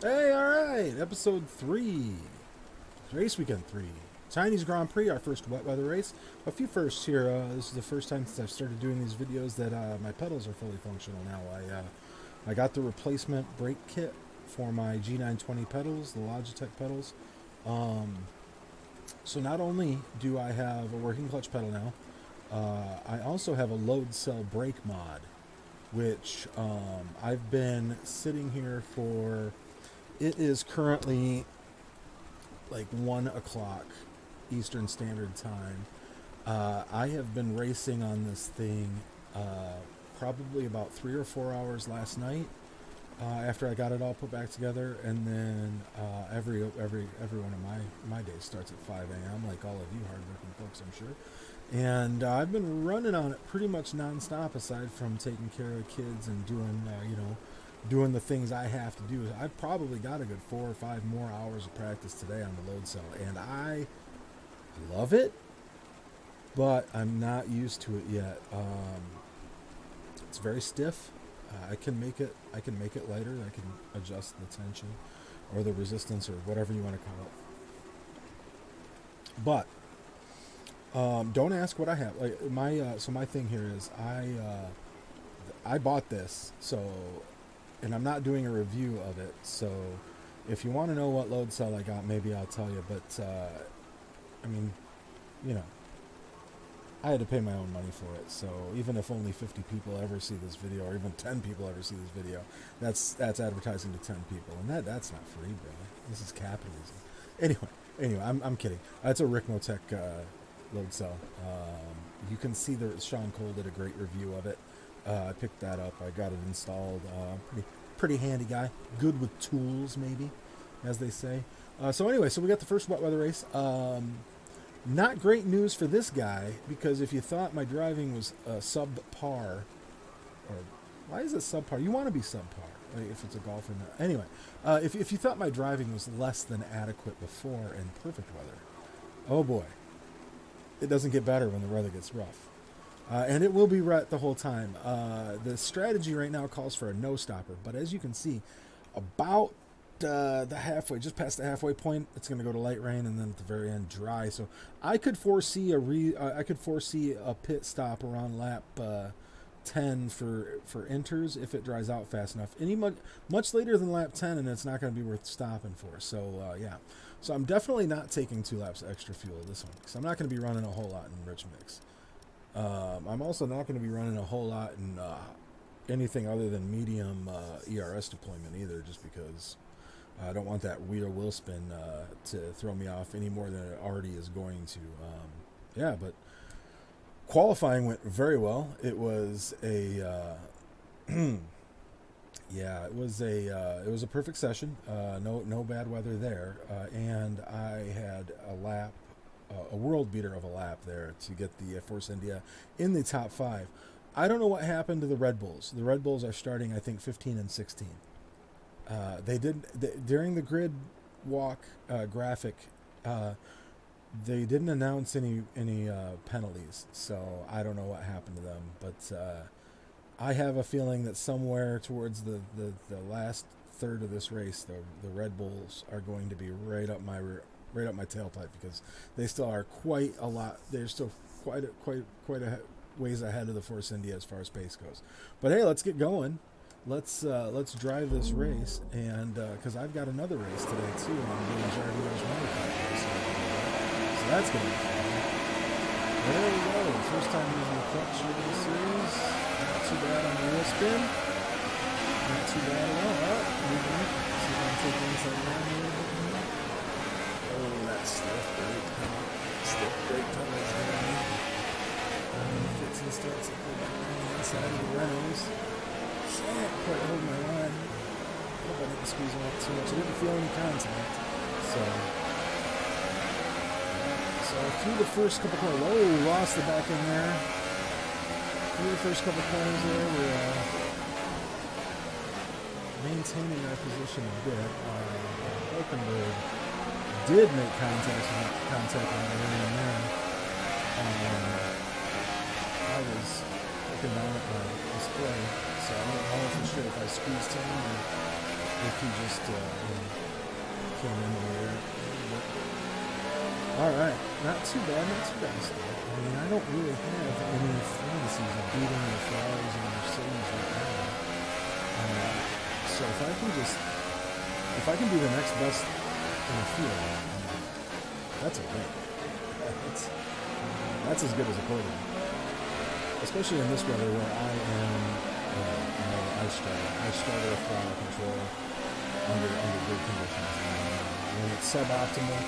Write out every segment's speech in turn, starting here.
Hey, all right, episode 3, race weekend 3, Chinese Grand Prix, our first wet weather race. A few firsts here. This is the first time since I've started doing these videos that my pedals are fully functional now. I got the replacement brake kit for my G920 pedals, the Logitech pedals. So not only do I have a working clutch pedal now, I also have a load cell brake mod, which I've been sitting here for. It is currently like 1 o'clock Eastern Standard Time. I have been racing on this thing probably about 3 or 4 hours last night after I got it all put back together, and then every one of my days starts at 5 a.m. like all of you hardworking folks, I'm sure. And I've been running on it pretty much nonstop, aside from taking care of kids and doing the things I have to do. I've probably got a good 4 or 5 more hours of practice today on the load cell, and I love it, but I'm not used to it yet. It's very stiff. I can make it lighter. I can adjust the tension or the resistance or whatever you want to call it. But don't ask what I have. Like my thing here is I bought this, so. And I'm not doing a review of it, so if you want to know what load cell I got, maybe I'll tell you. But I mean, I had to pay my own money for it. So even if only 50 people ever see this video, or even 10 people ever see this video, that's advertising to 10 people, and that's not free, bro. This is capitalism. Anyway, I'm kidding. That's a Rick Motec load cell. You can see that Sean Cole did a great review of it. I picked that up. I got it installed. Pretty handy guy. Good with tools, maybe, as they say. So we got the first wet weather race. Not great news for this guy, because if you thought my driving was subpar, or why is it subpar? You want to be subpar if it's a golfer. Anyway, if you thought my driving was less than adequate before in perfect weather, oh boy, it doesn't get better when the weather gets rough. And it will be wet the whole time. The strategy right now calls for a no stopper, but as you can see, about just past the halfway point, it's going to go to light rain, and then at the very end, dry. So I could foresee a pit stop around lap 10 for inters if it dries out fast enough. Much later than lap 10, and it's not going to be worth stopping for. So yeah, so I'm definitely not taking 2 laps extra fuel this one, because I'm not going to be running a whole lot in rich mix. I'm also not going to be running a whole lot in anything other than medium ERS deployment either, just because I don't want that wheel spin to throw me off any more than it already is going to. Yeah, but qualifying went very well. It was a it was a perfect session. No bad weather there, and I had a world beater of a lap there to get the Force India in the top 5. I don't know what happened to the Red Bulls. The Red Bulls are starting, I think, 15 and 16. During the grid walk graphic, they didn't announce any penalties, so I don't know what happened to them. But I have a feeling that somewhere towards the last third of this race, the Red Bulls are going to be right up my tailpipe, because they still are quite a lot. They're still quite a ways ahead of the Force India as far as pace goes. But hey, let's get going. Let's drive this race, and because I've got another race today too. I'm doing Jardino's Motorcycle race, so that's gonna be fun. There we go. First time using the clutch in the series. Not too bad on the wheel spin. Not too bad at all. See if I can take things like around here. That stiff brake pedal is going. Fits and starts up on the inside of the rails. Can't quite hold my line. Hope I didn't squeeze them out too much. I didn't feel any contact. So through the first couple corners, lost the back end there. Through the first couple corners there, we're maintaining our position a bit. Hulkenberg did make contact on the way in there. I was looking down at my display, so I don't know for sure if I squeezed him or if he just came in here. All right, not too bad still. I mean, I don't really have any fantasies of beating the Flyers in their cities right now. So if I can be the next best in the field, that's a win. That's as good as a quarter. Especially in this weather where I am I struggle with throttle control under good conditions. When it's suboptimal,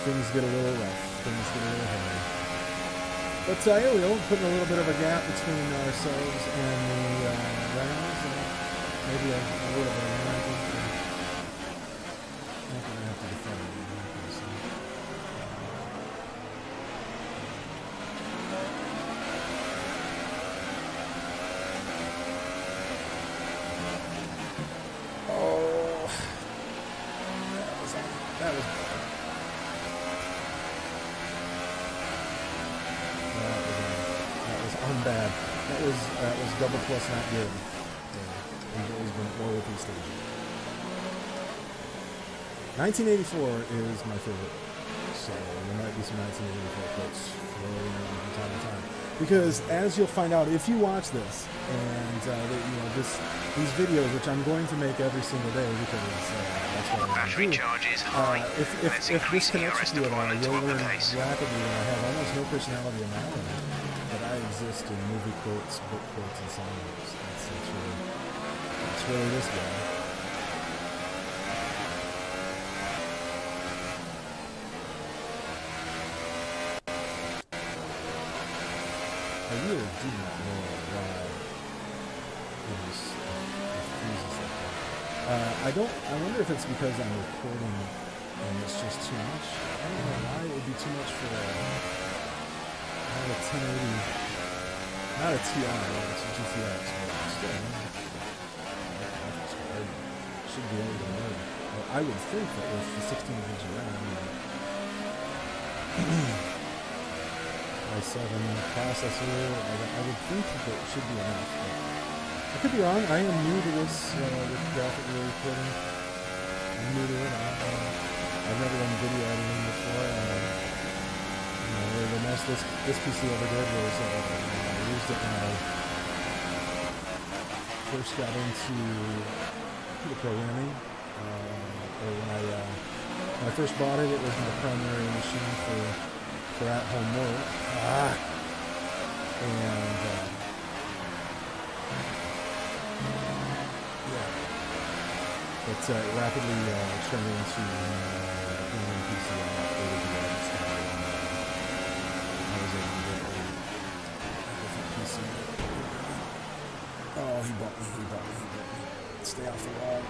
things get a little rough. Things get a little heavy. But here we go, putting a little bit of a gap between ourselves and the Rams. Maybe a little bit of an idea. I'm going to have to defend it. Bad. That was double plus not good. We've always been low with these stages. 1984 is my favorite. So there might be some 1984 quotes floating around from time to time. Because as you'll find out if you watch this, and these videos, which I'm going to make every single day because that's what I battery charge is high. If this connects with you at all, you'll learn rapidly that I have almost no personality in my own. But I exist in movie quotes, book quotes, and song quotes. That's really this guy. I really do not know why it freezes like that. I wonder if it's because I'm recording and it's just too much. I don't know why it would be too much for not a 1080, not a TI, it's a GTX, but still, should be able to learn. Well, I would think that with the 16 gigs of RAM, i7 processor, I would think that it should be enough. But I could be wrong. I am new to this with graphic recording. I'm new to it. I've never done video editing before. The most this PC ever did was I used it when I first got into computer programming, or when I first bought it. It was my primary machine for at-home work, and yeah, but it rapidly turned into gaming PC. Oh, he bought me. Stay off the wall.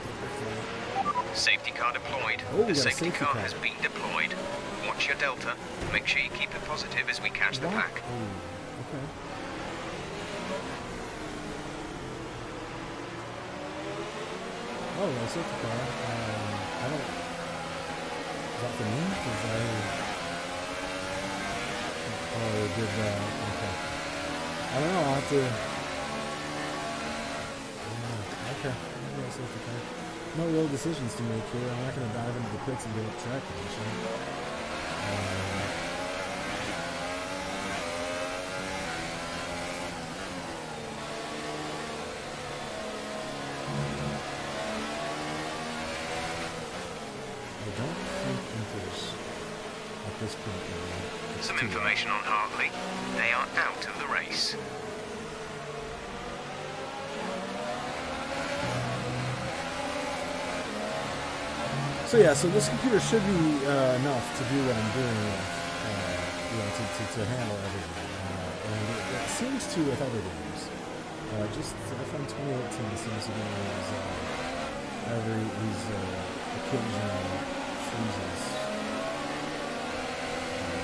Safety car deployed. The safety car has been deployed. Watch your delta. Make sure you keep it positive as we catch the pack. Oh, okay. Oh, the safety car. I don't... Is that for me? Oh, did that. Okay. I don't know. I'll have to... Okay. Maybe safety car. No real decisions to make here. I'm not going to dive into the pits and give up track position. I don't think there's at this point. Some information on Hartley. They are out of the race. So yeah, so this computer should be enough to do what I'm doing with, to handle everything. And it seems to with other games. Just FM 2018 seems to be these occasional freezes.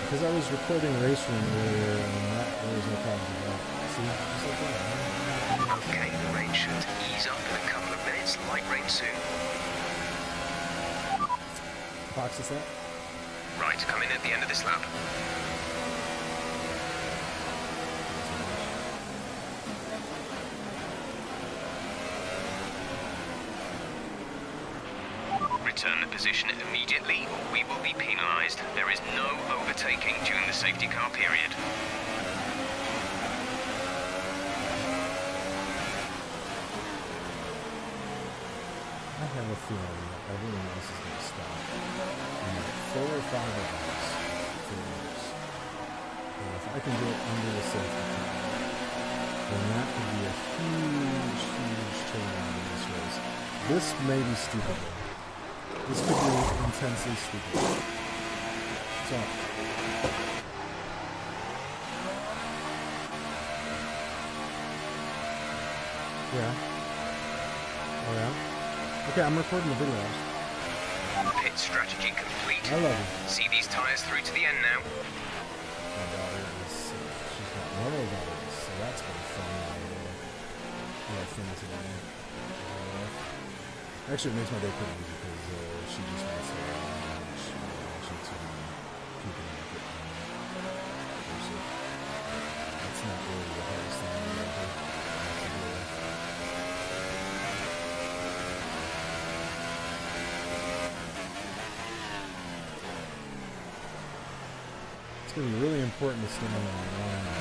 Because I was recording Race Room earlier, and there was no problem with that. See, just like that. Okay, the rain should ease up in a couple of minutes. Light rain soon. Box is that? Right, come in at the end of this lap. return the position immediately or we will be penalized. There is no overtaking during the safety car period. I have a feeling that everyone else is going to stop. And that 4 or 5 of us finish. And if I can get under the safety car, then that could be a huge, huge turnaround in this race. This may be stupid. This could be intensely stupid. So, yeah. Oh yeah? Okay, I'm recording the videos. Pit strategy complete. I love you. See these tires through to the end now. My daughter is sick. She's got norovirus, so that's been a fun little thing today. Actually, it makes my day pretty easy because she just wants to watch keep it up at so that's not really the hardest thing I have to deal with. It's going to be really important to stand on the line.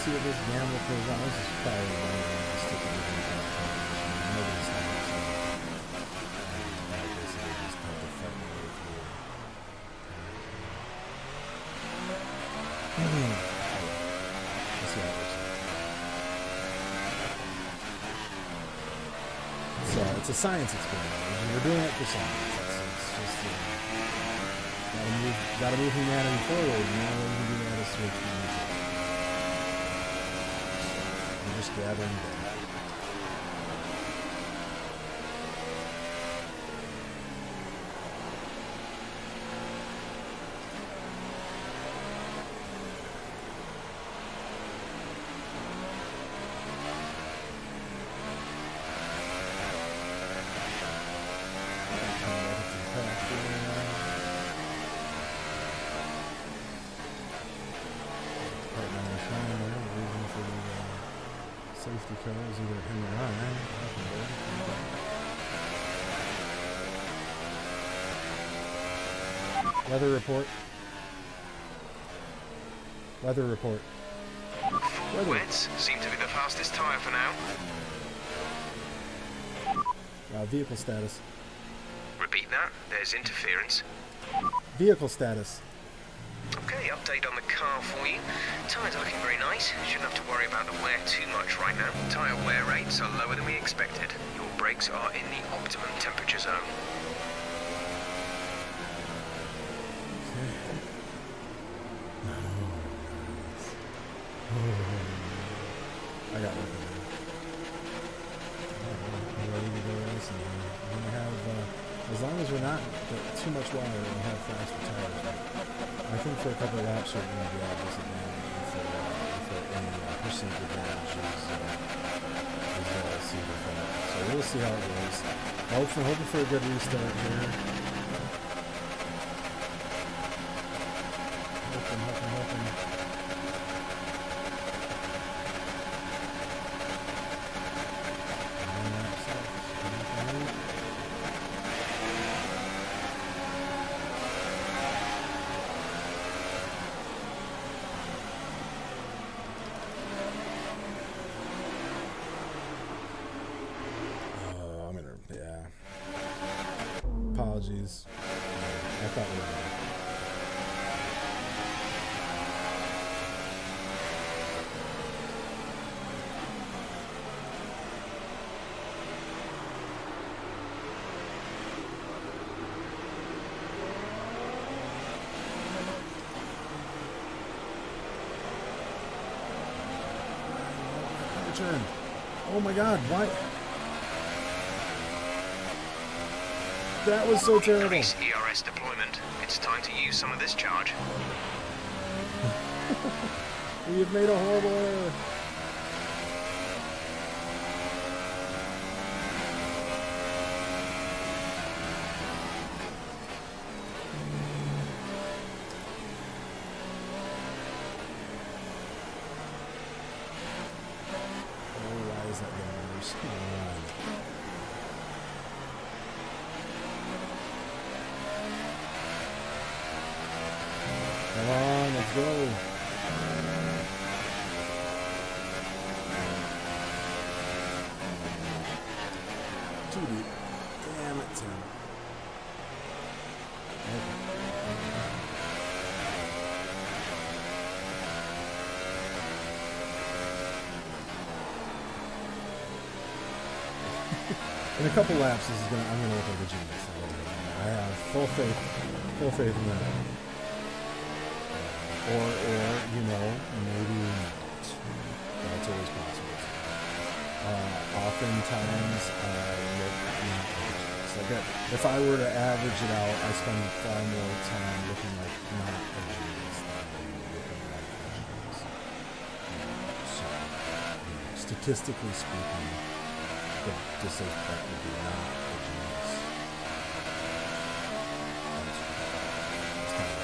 See if this gamble plays out. This is probably one of the most sticky nobody's having some just have to fight my way through. Let's see how it works. It's a science experiment. We're doing it for science. It's just gotta move humanity forward. And the only way we can do that is switch music. Just gathering data. Safety car isn't going to hang around. Weather report. Weather report. Wets seem to be the fastest tyre for now. Vehicle status. Repeat that. There's interference. Vehicle status. Okay, update on the car for you. Tyres are looking very nice. Shouldn't have to worry about the wear too much right now. Tyre wear rates are lower than we expected. Your brakes are in the optimum temperature zone. I got one. I'm ready to go racing. I'm going to have, as long as we're not too much water, we'll have faster tires. I think for a couple of laps, we're going to be at a disadvantage for any perceived advantage is super fun. So we'll see how it goes. Hoping for a good restart here. Hoping. Apologies. I thought we were turn. Oh my god, why? That was so terrible. Increase ERS deployment. It's time to use some of this charge. We have made a horrible error. Come on, let's go. Too deep. Damn it, Tim. In a couple laps, I'm gonna look like a genius. I have full faith in that. Or maybe not. That's always possible. Oftentimes, if I were to average it out, I spend far more time looking like not a genius than looking like a genius. So, statistically speaking, the safe bet would be not a genius. It's kind of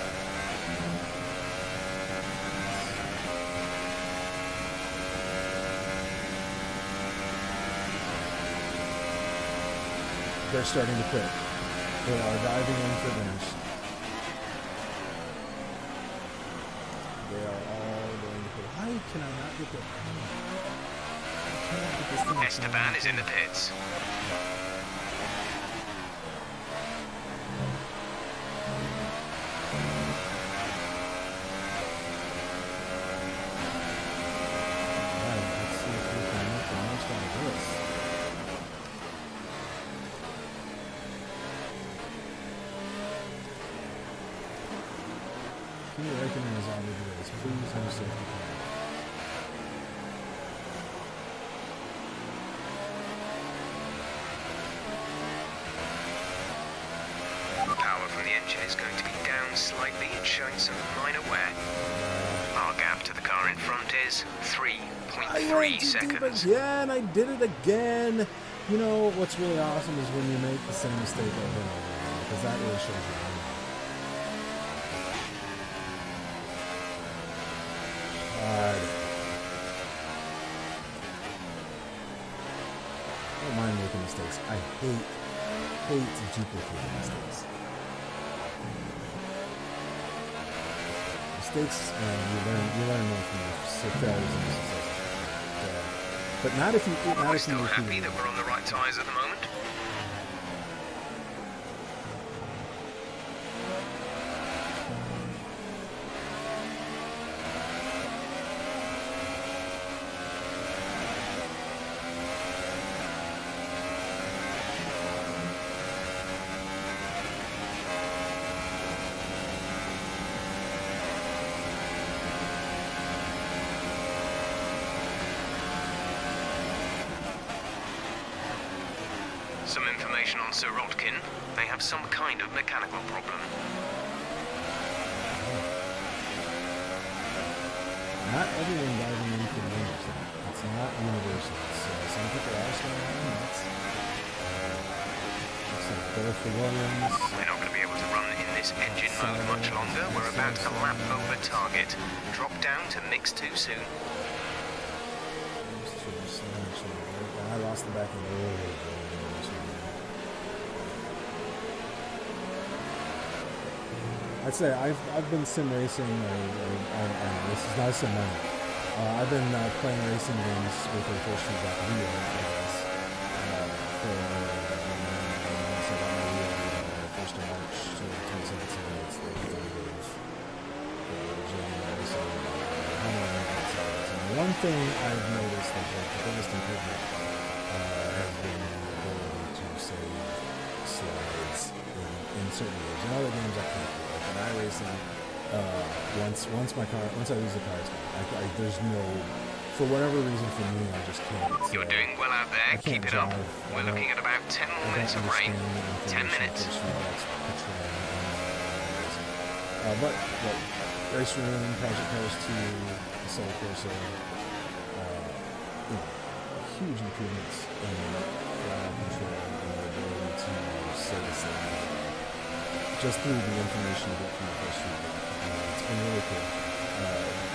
they're starting to quit. They are diving in for winners. They are all going to quit. Why can I not get the... I cannot get this thing. Esteban is in the pits. Alright, let's see if we can make the most out of this. Can you recognize all of this? Please no safety car. Power from the engine is going to be down slightly and showing some minor wear. Our gap to the car in front is 3.3 seconds. Again, I did it again. You know, what's really awesome is when you make the same mistake over and over again, because that really shows you. God. I don't mind making mistakes. I hate duplicating mistakes. Mistakes, you learn more from your failures and successes. But not if you We're still happy that we're on the right tyres at the moment. Some information on Sirotkin. They have some kind of mechanical problem. Not everyone diving in for the winners. It's not universal. Some people are staying nuts. Looks like Bertha Williams. We're not going to be able to run in this engine mode much longer. We're about a lap over target. Drop down to mix too soon. I lost the back end. I'd say I've been sim racing, this is not a sim run. I've been playing racing games with the first two back wheel, I guess. Once I got my wheel, 1st of March 2017, it's the third of January, so and one thing I've noticed that the biggest improvement has been the ability to save slides in certain games. In other games I can't do. Like in iRacing, once I lose the car, there's no for whatever reason, for me, I just can't. You're doing well out there. Keep it up. We're looking at about 10 more minutes of rain. 10 minutes. But race room, Project Cars 2, Assetto Corsa, huge improvements in throttle control and the ability to say the same just through the information you get from the first feedback. It's been really cool.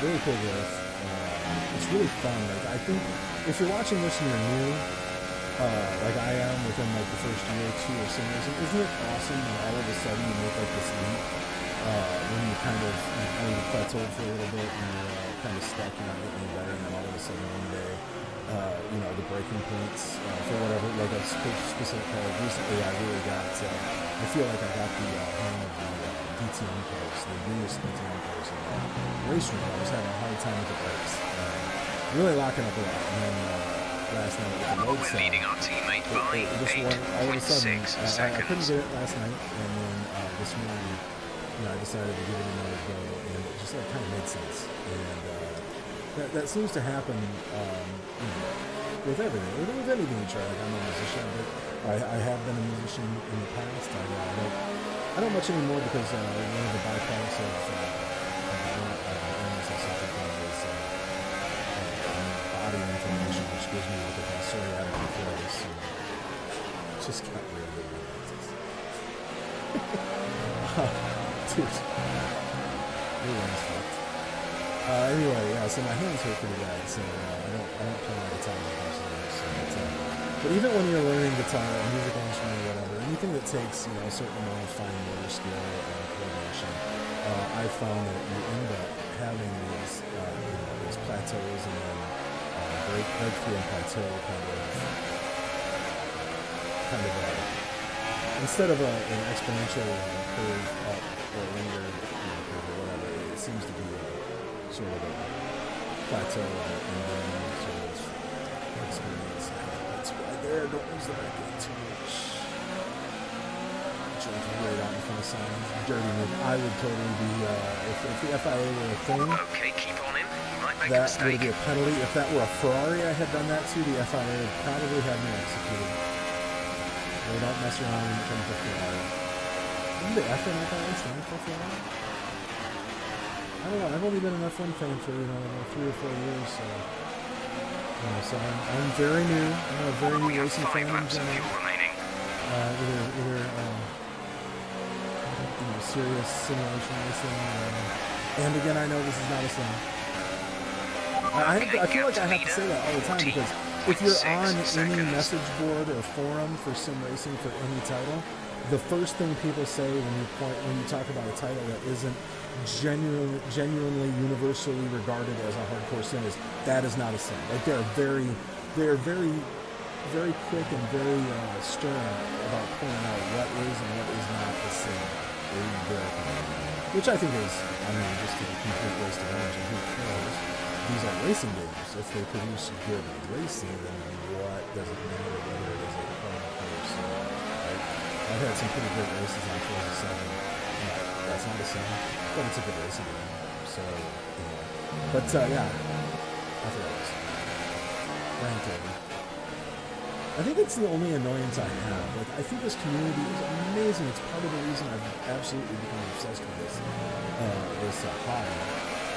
Really cool growth. It's really fun. Like, I think if you're watching this and you're new, like I am within like the first year or two of sim racing, isn't it awesome when all of a sudden you make like this leap when you kind of maybe plateaued for a little bit and you're kind of stuck, you're not getting any better, and then all of a sudden one day, the breaking points for whatever, like a specific car. Recently, I really got, I feel like I got the hang of the DTM cars, the newest DTM cars in the race room. I was having a hard time with the brakes. Really locking up a lot. And then last night with the load cell, we're leading our teammate by 8.6 seconds. I couldn't get it last night, and then this morning, I decided to give it another go, and it just kind of made sense. And that seems to happen, with everything, with anything you try. Like, I'm a musician, but I have been a musician in the past. I don't much anymore because one of the byproducts of illness I suffer from is body inflammation, which gives me what they call psoriatic arthritis. It just got really dude, your one's fucked. Anyway, yeah. So my hands hurt pretty bad, so I don't play my guitar as much as I used to. But even when you're learning guitar, or musical instrument, or whatever, anything that takes a certain amount of fine motor skill and coordination, I found that you end up having these plateaus and then breakthrough and plateau kind of instead of an exponential curve up or linear curve or whatever, it seems to be sort of a plateau and then sort of experience. That's right there. Don't lose the back end too much. Drove right out in front of signs. Dirty move. I would totally be, if the FIA were a thing, okay, keep on in. Might make that a mistake. would be a penalty. If that were a Ferrari I had done that to, the FIA would probably have me executed. They don't mess around when it comes to Ferrari. Didn't the F in FIA stand for Ferrari? I don't know. I've only been an F1 fan for 3 or 4 years, so I'm very new. I'm a very new racing fan in general. Either serious simulation racing, and again, I know this is not a sim. I feel like I have to say that all the time because if you're on any message board or forum for sim racing for any title, the first thing people say when you talk about a title that isn't genuinely universally regarded as a hardcore sim is that is not a sim. Like they're very very quick and very stern about pointing out what is and what is not a sim. Which I think is, just a complete waste of energy. Who cares? These are racing games. If they produce good racing, then what does it matter whether it is a hardcore sim? Right? I've had some pretty great races on Forza 7. That's not a sim, but it's a good racing game. So, But, yeah. I forgot what I was saying. Ranked over. I think it's the only annoyance I have. Like, I think this community is amazing. It's part of the reason I've absolutely become obsessed with this hobby.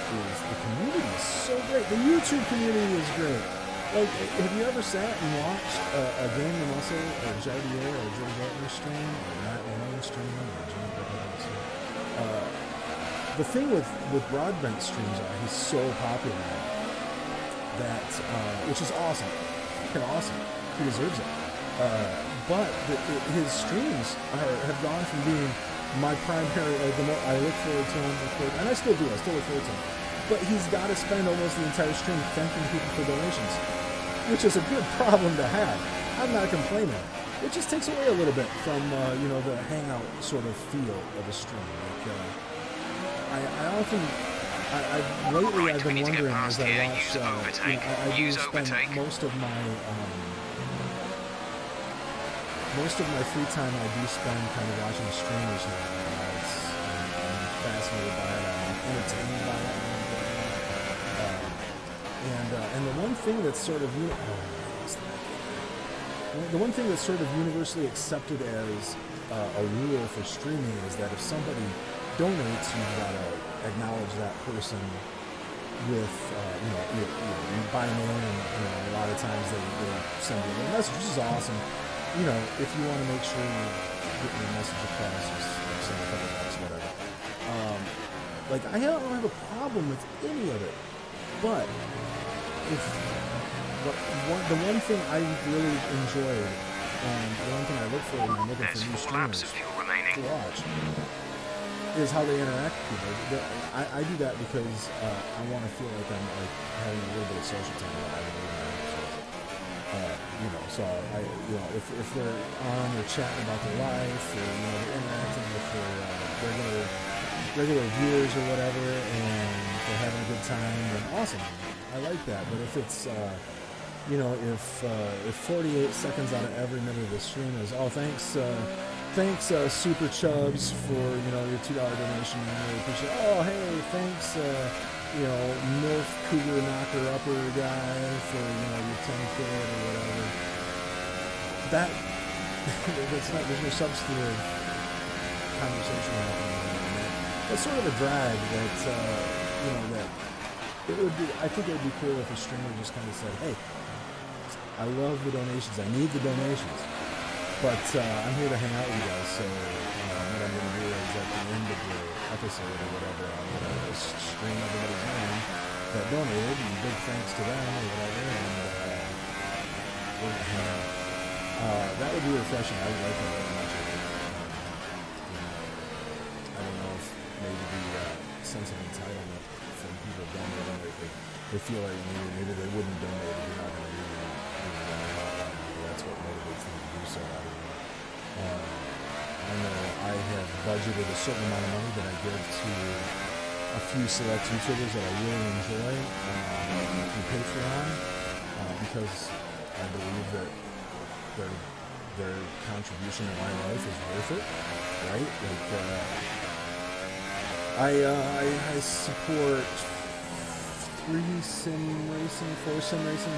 Is the community is so great. The YouTube community is great. Like, have you ever sat and watched a Game of Muscle or Jardier or Joe Gartner stream or Matt Malone stream or Jimmy Gartner stream? The thing with Broadbent streams are he's so popular that which is awesome, freaking awesome. He deserves it. But his streams have gone from being my primary, I look forward to him, and I still do. I still look forward to him. But he's got to spend almost the entire stream thanking people for donations, which is a good problem to have. I'm not complaining. It just takes away a little bit from the hangout sort of feel of a stream. Lately I've been wondering as I watch. I do spend most of my free time I do spend kind of watching streamers now. I'm fascinated by it. I'm entertained by it. And the one thing that's sort of the one thing that's sort of universally accepted as a rule for streaming is that if somebody donates, you've got to acknowledge that person with you by name, and a lot of times they send you a little message, which is awesome. If you want to make sure you're getting your message across, just send a couple bucks, whatever. I don't have a problem with any of it, but the one thing I really enjoyed, and the one thing I look for when I'm looking for new streamers to watch, is how they interact with people. I do that because I want to feel like I'm having a little bit of social time. So if they're on or chatting about their life, or they're interacting with their regular viewers or whatever, and they're having a good time, then awesome. I like that. But if it's if 48 seconds out of every minute of the stream is, thanks Super Chubs for your $2 donation, I really appreciate it. Oh hey, thanks MILF Cougar Knocker Upper guy for your 10 quid or whatever. That's not, there's no substantive conversation happening. That's sort of a drag that that it would be. I think it would be cool if a streamer just kind of said, hey, I love the donations, I need the donations, but I'm here to hang out with you guys, so what I'm going to do is at the end of the episode or whatever, I'm going to stream everybody's name that donated, and big thanks to them or whatever, and we're going to hang out. That would be refreshing. I would like that very much. I don't know if maybe the sense of entitlement from people donating, they feel like maybe they wouldn't donate if you're not going to do it. That's what motivates them to do so. I know I have budgeted a certain amount of money that I give to a few select YouTubers that I really enjoy through Patreon, because I believe that their contribution in my life is worth it, right? I support 4 sim racing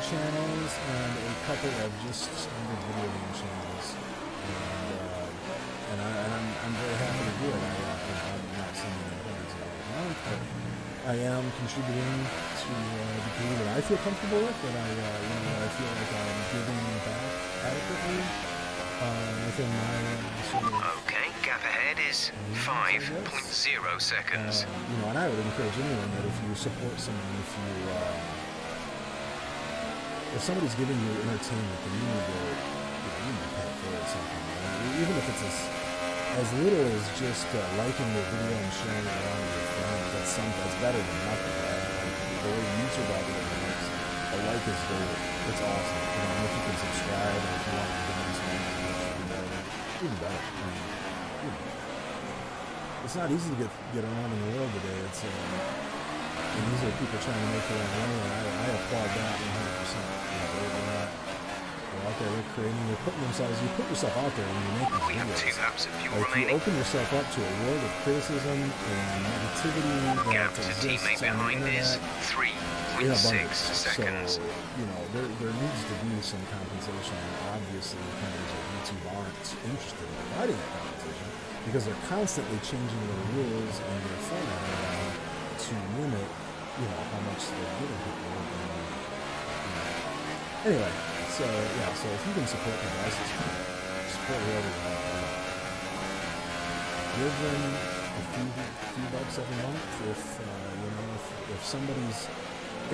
channels, and a couple of just standard video game channels, and I'm very happy to do it. I'm not sending them hundreds of dollars a month, but I am contributing to a degree that I feel comfortable with, that I feel like I'm giving back adequately within my sort of... Okay, gap ahead is 5.0 seconds. And I would encourage anyone that if you support someone, if somebody's giving you entertainment, then you need to pay for it something. Even if it's as little as just liking your video and sharing it around with your friends, that's better than nothing, right? The way YouTube algorithm works, a like is gold. It's awesome. And if you can subscribe, and if you want to give me some even better. It's not easy to get around in the world today. And these are people trying to make their own money, and I applaud that 100%. They're out there, they're creating, they're putting themselves. You put yourself out there and you make these videos. We have 2 laps of fuel If remaining. you open yourself up to a world of criticism and negativity Gap that to exists teammate on the behind is internet in 3.6 abundance. seconds. So, there needs to be some compensation, and obviously companies like YouTube aren't interested in providing that compensation because they're constantly changing their rules and their format around to limit, how much they're giving people. Anyway, so if you can support the guys, support whoever you want. Give them a few bucks every month if somebody's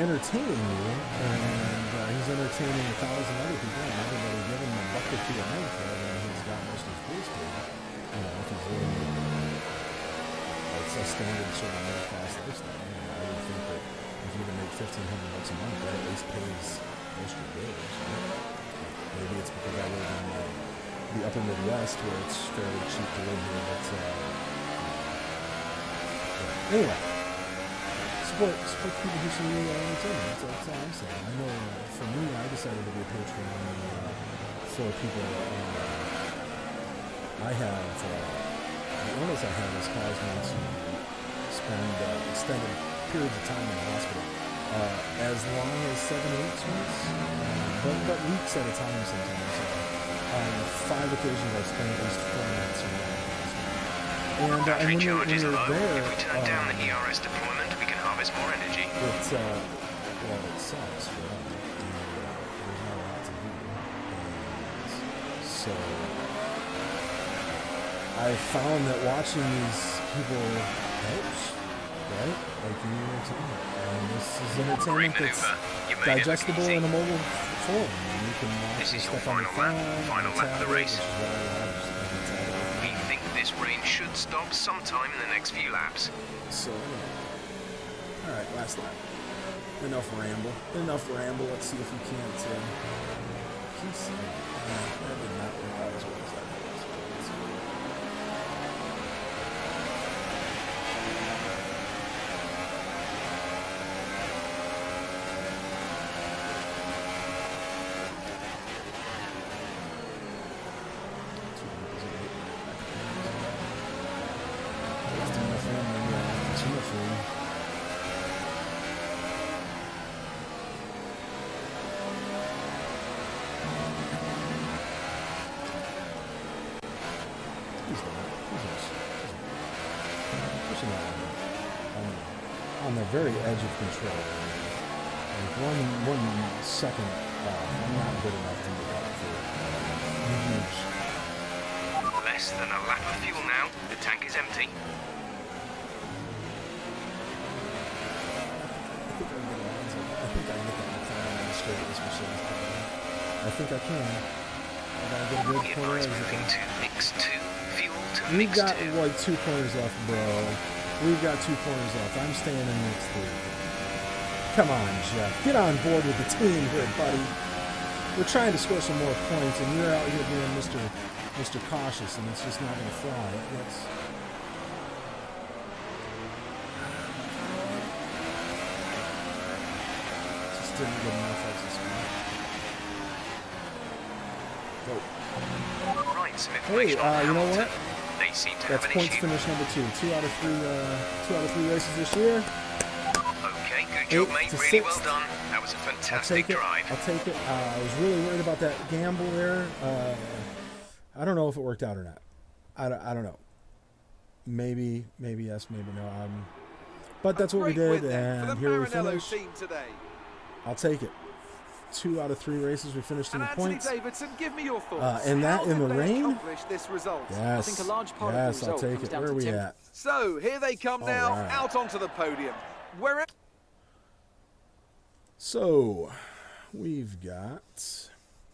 entertaining you, and he's entertaining 1,000 other people, and everybody give him a buck or two a month, and he's got most of his bills paid. If he's living a standard sort of middle class lifestyle, I would think that if you can make $1,500 a month, that at least pays most of your bills. Right? Maybe it's because I live in the upper Midwest where it's fairly cheap to live here, but anyway. Support people who see entertainment. That's all I'm saying. I know for me, I decided to be a Patreon for people. I have the illness I have has caused me to spend extended periods of time in the hospital. as long as 7 weeks once, but weeks at a time sometimes. On 5 occasions I've spent at least 4 nights in the and Battery when charge is you're low. there, If we turn down the ERS deployment, we can harvest more energy. it's well, it sucks for them. There's not a lot to do. And so I found that watching these people helps, right? Like you entertainment, and this is entertainment Great that's maneuver. You made it look digestible easy. in a mobile form. And you can watch This this is your stuff on the final lap. phone, Final on the lap of the tablet, race. which is what I love. Just on the tablet. We think this rain should stop sometime in the next few laps. So, all right, last lap. Enough ramble. Enough ramble. Let's see if we can't. PC. That did not work out as well as I thought. On the very edge of control. Like one second off, I'm not good enough to make up for huge. Less than a lap of fuel now. The tank is empty. I think I can get that McLaren on the straight of this machine. I think I can. I gotta get a good The corner advice exit moving there. to mix 2. Fuel to We've mix got 2. like 2 corners left, bro. We've got 2 corners left. I'm staying in mix 3. Come on, Jeff. Get on board with the team here, buddy. We're trying to score some more points, and you're out here being Mr. Cautious, and it's just not going to fly. That's... Just didn't get enough exit speed. Go. Right, Smith. Hey, you know what? They seem to That's have an points issue. finish number 2. 2 out of 3 races this year. Okay, good job, 8 mate. to Really 6. well done. That was a I'll fantastic take it. drive. I'll take it. I was really worried about that gamble there. I don't know if it worked out or not. I don't know. Maybe yes, maybe no. But that's what we did, and here we finished. Today. I'll take it. 2 out of 3 races we finished in the points. Davidson, give me your thoughts. And that How in the did they rain? accomplish this result? Yes. I think a large part of the yes, I'll result take comes it. down Where to are we temp- at? So here they come now, All right. out onto the podium. Where? So, we've got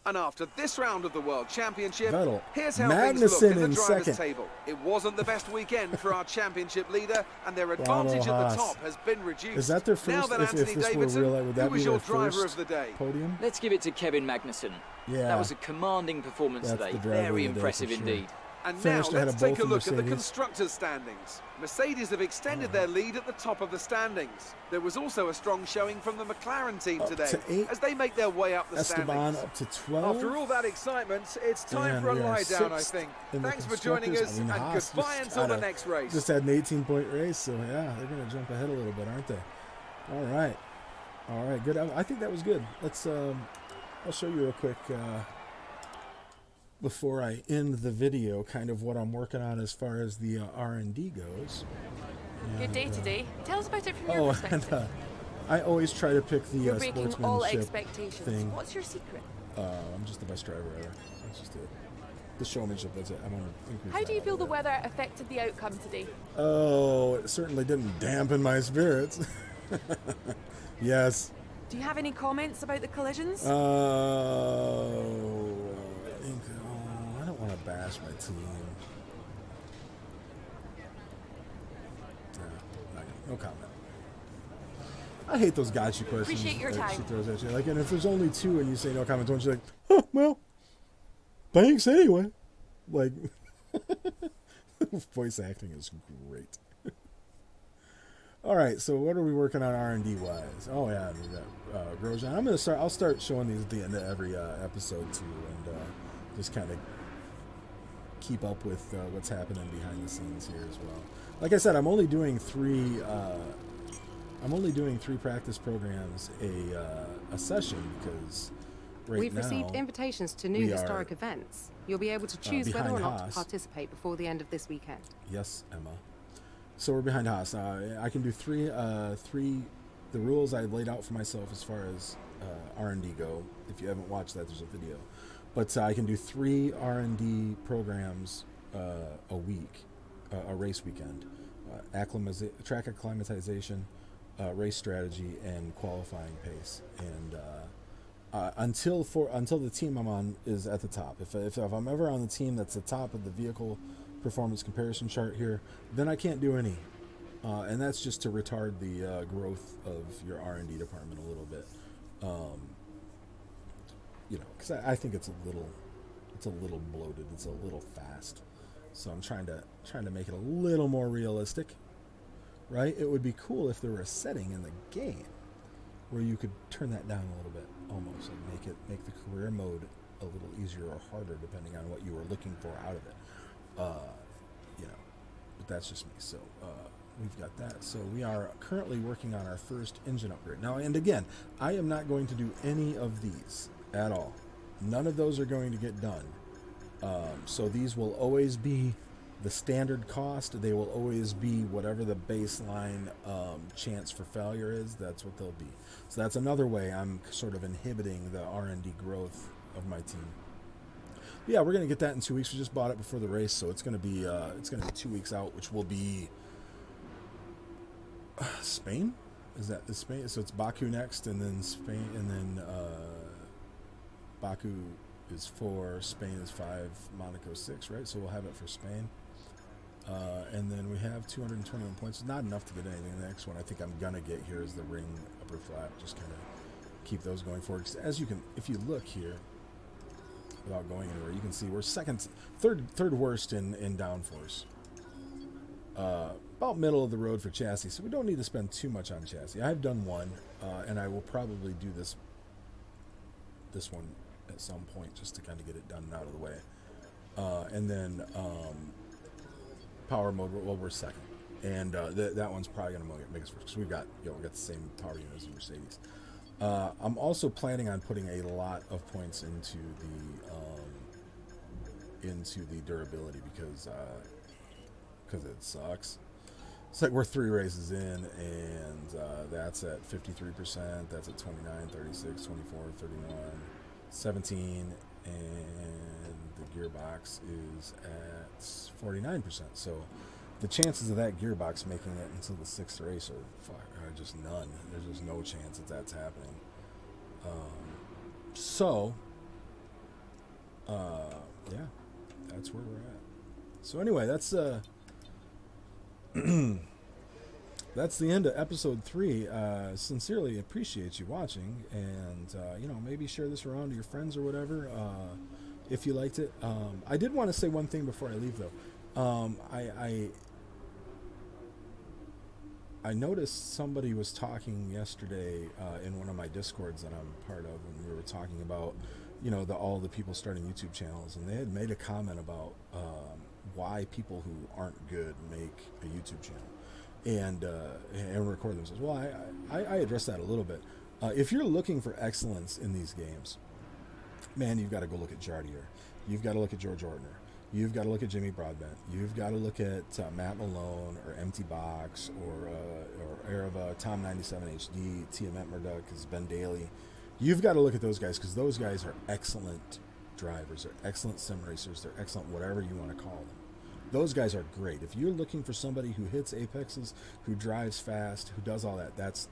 And after this round of the World Championship, Vettel. here's how things Magnussen look in in the drivers' second. table. It wasn't the best weekend for our championship leader, and their Bravo, advantage at Haas. the top has been reduced. Is that their Now first? then, If Anthony this were Davidson, real, would that who be was their your driver first of the day? podium? Let's give it to Kevin Magnussen. Yeah. That was a commanding performance That's today. the driver Very of the day impressive for sure. indeed. And now Finished ahead let's of take both a of look at the Mercedes. constructors' standings. Mercedes have extended their lead at the top of the standings. There was also a strong showing from the McLaren team Up today to 8. as they make their way up the Esteban standings. up to 12. After all that excitement, it's time And for a we are lie down, I 6th think. in the Thanks for joining us, constructors. I mean, and Haas goodbye just until the had a- next race. Just had an 18-point race, so yeah, they're going to jump ahead a little bit, aren't they? All right, good. I think that was good. Let's. I'll show you real quick before I end the video, kind of what I'm working on as far as the R&D goes. Good day And, today. Tell us about it from your Oh, and perspective. I always try to pick the You're breaking all sportsmanship expectations. thing. What's your secret? I'm just the best driver ever. That's just it. The showmanship, that's it. I'm going to increase How that do you a feel the little bit. weather affected the outcome today? Oh, it certainly didn't dampen my spirits. Yes. Do you have any comments about the collisions? I don't want to bash my team. No comment. I hate those gotcha questions Appreciate your that she time. throws at you. Like, and if there's only 2 and you say no comment, don't you like, oh, well, thanks anyway. Like, voice acting is great. All right, so what are we working on R&D wise? Oh yeah, we got Grosjean. I'll start showing these at the end of every episode too, and just kind of keep up with what's happening behind the scenes here as well. Like I said, I'm only doing 3 I'm only doing 3 practice programs a session because We've now received invitations to new we historic are, events. You'll be able to choose whether behind or not Haas. to participate before the end of this weekend. Yes, Emma. So we're behind Haas. I can do three. The rules I laid out for myself as far as R&D go. If you haven't watched that, there's a video. But I can do 3 R&D programs a week, a race weekend, track acclimatization, race strategy, and qualifying pace. And until the team I'm on is at the top. If I'm ever on the team that's the top of the vehicle performance comparison chart here, then I can't do any. And that's just to retard the growth of your R&D department a little bit. Because I think it's a little bloated. It's a little fast. So I'm trying to make it a little more realistic, right? It would be cool if there were a setting in the game where you could turn that down a little bit, almost, and make the career mode a little easier or harder depending on what you were looking for out of it. But that's just me. So we've got that. So we are currently working on our first engine upgrade. Now, and again, I am not going to do any of these at all. None of those are going to get done. So these will always be the standard cost. They will always be whatever the baseline chance for failure is. That's what they'll be. So that's another way I'm sort of inhibiting the R&D growth of my team. But yeah, we're gonna get that in 2 weeks. We just bought it before the race, so it's gonna be 2 weeks out, which will be Spain. Is Spain? So it's Baku next, and then Spain, and then Baku is 4, Spain is 5, Monaco 6, right? So we'll have it for Spain. And then we have 221 points. Not enough to get anything. The next one I think I'm gonna get here is the ring upper flap. Just kind of keep those going forward. 'Cause as you can, if you look here, without going anywhere, you can see we're third worst in downforce. About middle of the road for chassis, so we don't need to spend too much on chassis. I've done one, and I will probably do this one at some point just to kind of get it done and out of the way. And then power mode, well, we're second, and that one's probably going to make us first because we got the same power unit as the Mercedes. I'm also planning on putting a lot of points into the durability because it sucks. It's like we're 3 races in, and that's at 53%, that's at 29, 36, 24, 31, 17, and the gearbox is at 49%. So the chances of that gearbox making it until the 6th race are just none. There's just no chance that's happening. Yeah, that's where we're at. So anyway, that's that's the end of episode 3. Sincerely appreciate you watching, and maybe share this around to your friends or whatever if you liked it. I did want to say one thing before I leave, though. I noticed somebody was talking yesterday in one of my Discords that I'm part of, and we were talking about all the people starting YouTube channels, and they had made a comment about why people who aren't good make a YouTube channel and record themselves. Well, I addressed that a little bit. If you're looking for excellence in these games, man, you've got to go look at Jardier. You've got to look at George Ortner. You've got to look at Jimmy Broadbent. You've got to look at Matt Malone or Empty Box or Arava, Tom 97 HD, Tiamat Murdoch, Ben Daly. You've got to look at those guys because those guys are excellent drivers. They're excellent sim racers. They're excellent whatever you want to call them. Those guys are great. If you're looking for somebody who hits apexes, who drives fast, who does all that, that's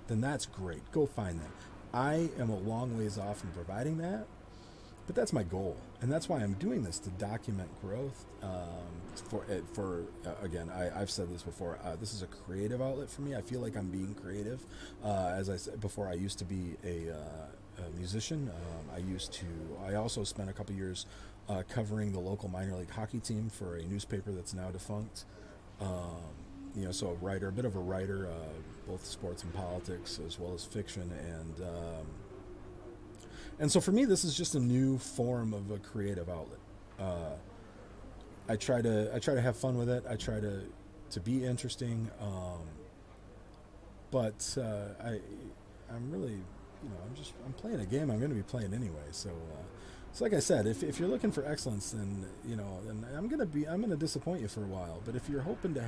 great. Go find them. I am a long ways off from providing that, but that's my goal, and that's why I'm doing this, to document growth. Again, I've said this before. This is a creative outlet for me. I feel like I'm being creative. As I said before, I used to be a musician. I also spent a couple years covering the local minor league hockey team for a newspaper that's now defunct. So a bit of a writer, both sports and politics as well as fiction, and so for me, this is just a new form of a creative outlet. I try to have fun with it. I try to be interesting. but I'm really, I'm playing a game I'm going to be playing anyway. So like I said, if you're looking for excellence, then then I'm going to disappoint you for a while. But if you're hoping to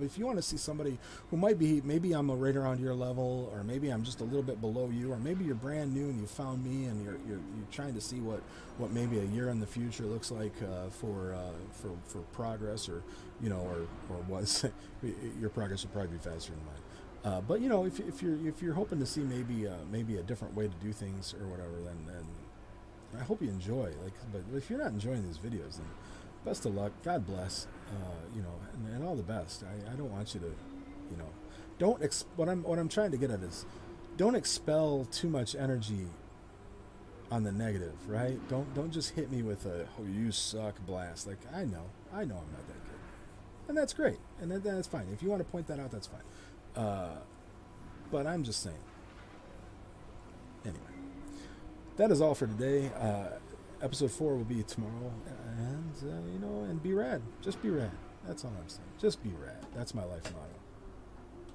if you want to see somebody who maybe I'm right around your level, or maybe I'm just a little bit below you, or maybe you're brand new and you found me and you're trying to see what maybe a year in the future looks like for progress, or or was your progress would probably be faster than mine. But if you're hoping to see maybe a different way to do things or whatever, then I hope you enjoy. But if you're not enjoying these videos, then best of luck. God bless. And all the best. I don't want you to, don't. What I'm trying to get at is, don't expel too much energy on the negative, right? Don't just hit me with a "oh, you suck" blast. Like I know I'm not that good, and that's great, and that's fine. If you want to point that out, that's fine. But I'm just saying. Anyway. That is all for today. Episode 4 will be tomorrow, and and be rad. Just be rad. That's all I'm saying. Just be rad. That's my life motto.